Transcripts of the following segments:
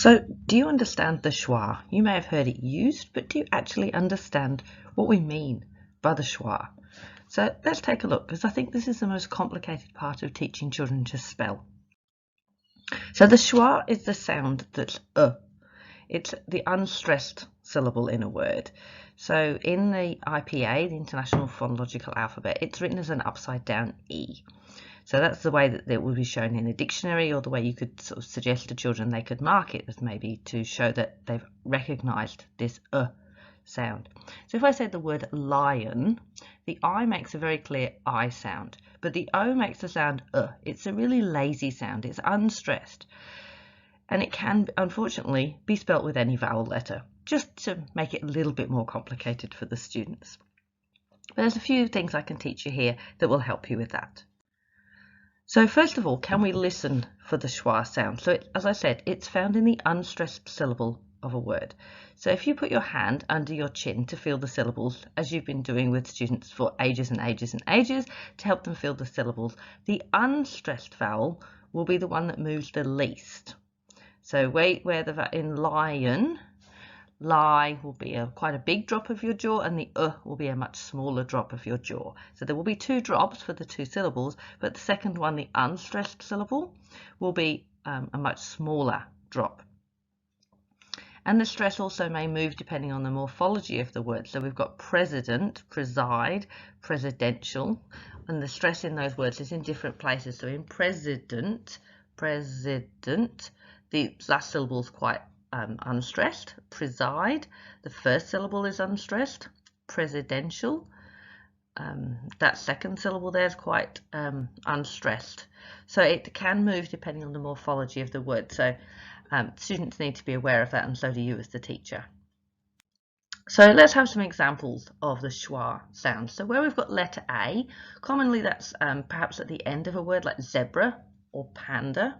So, do you understand the schwa? You may have heard it used, but do you actually understand what we mean by the schwa? So let's take a look, because I think this is the most complicated part of teaching children to spell. So the schwa is the sound that's It's the unstressed syllable in a word. So in the IPA, the International Phonological Alphabet, it's written as an upside down E. So that's the way that it will be shown in a dictionary, or the way you could sort of suggest to children they could mark it as maybe to show that they've recognized this sound. So if I said the word lion, the I makes a very clear I sound, but the O makes the sound It's a really lazy sound. It's unstressed. And it can, unfortunately, be spelt with any vowel letter, just to make it a little bit more complicated for the students. But there's a few things I can teach you here that will help you with that. So first of all, can we listen for the schwa sound? So as I said, it's found in the unstressed syllable of a word. So if you put your hand under your chin to feel the syllables, as you've been doing with students for ages and ages and ages, to help them feel the syllables, the unstressed vowel will be the one that moves the least. So where in lion, lie will be quite a big drop of your jaw, and the will be a much smaller drop of your jaw. So there will be two drops for the two syllables, but the second one, the unstressed syllable, will be a much smaller drop. And the stress also may move depending on the morphology of the word. So we've got president, preside, presidential, and the stress in those words is in different places. So in president, the last syllable is quite unstressed. Preside, the first syllable is unstressed. Presidential, that second syllable there is quite unstressed. So it can move depending on the morphology of the word. So students need to be aware of that, and so do you as the teacher. So let's have some examples of the schwa sound. So where we've got letter A, commonly that's perhaps at the end of a word like zebra or panda.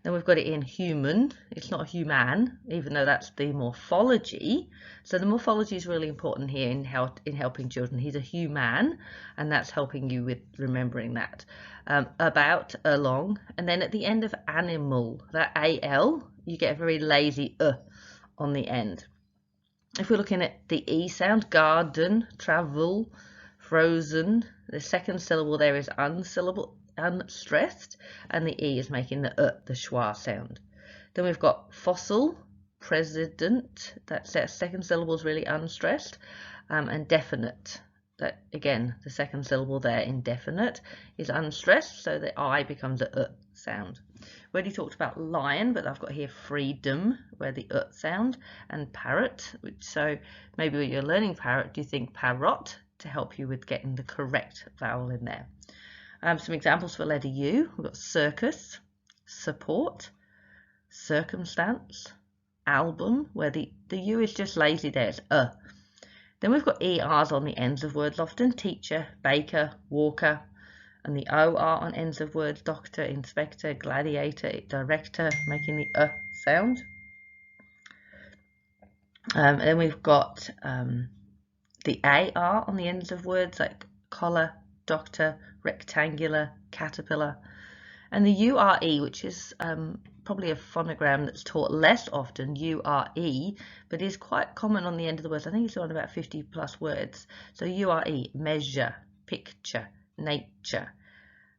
Then we've got it in human. It's not human, even though that's the morphology. So the morphology is really important here in helping children. He's a human, and that's helping you with remembering that. About, along, and then at the end of animal, that AL, you get a very lazy on the end. If we're looking at the E sound, garden, travel, frozen, the second syllable there is unstressed, and the E is making the schwa sound. Then we've got fossil, president, that second syllable is really unstressed, and definite, that again, the second syllable there, indefinite, is unstressed, so the I becomes a sound. We already talked about lion, but I've got here freedom, where the sound, and parrot, so maybe when you're learning parrot, you think parrot to help you with getting the correct vowel in there. Some examples for letter U. We've got circus, support, circumstance, album, where the U is just lazy there, it's Then we've got ERs on the ends of words often, teacher, baker, walker, and the OR on ends of words, doctor, inspector, gladiator, director, making the sound. And then we've got the AR on the ends of words like collar, doctor, rectangular, caterpillar, and the URE, which is probably a phonogram that's taught less often, URE, but is quite common on the end of the words. I think it's on about 50 plus words. So URE, measure, picture, nature.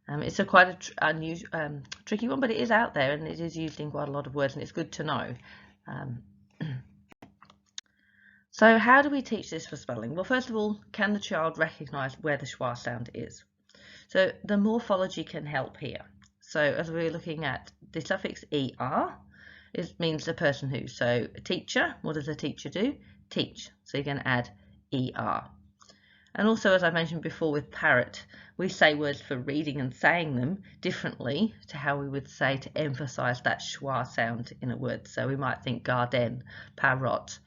It's quite a unusual, tricky one, but it is out there, and it is used in quite a lot of words, and it's good to know. So how do we teach this for spelling? Well, first of all, can the child recognize where the schwa sound is? So the morphology can help here. So as we're looking at the suffix ER, it means the person who. So a teacher, what does a teacher do? Teach. So you're going to add ER. And also, as I mentioned before with parrot, we say words for reading and saying them differently to how we would say to emphasize that schwa sound in a word. So we might think garden, parrot,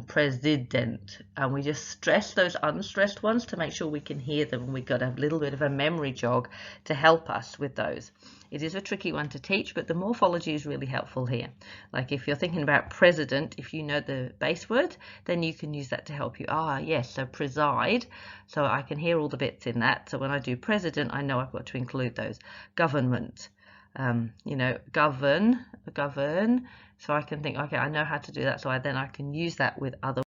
president, and we just stress those unstressed ones to make sure we can hear them, and we've got a little bit of a memory jog to help us with those. It is a tricky one to teach, but the morphology is really helpful here. Like if you're thinking about president, if you know the base word, then you can use that to help you. Yes, so preside, so I can hear all the bits in that, so when I do president, I know I've got to include those. Government, govern, So I can think, okay, I know how to do that, so then I can use that with other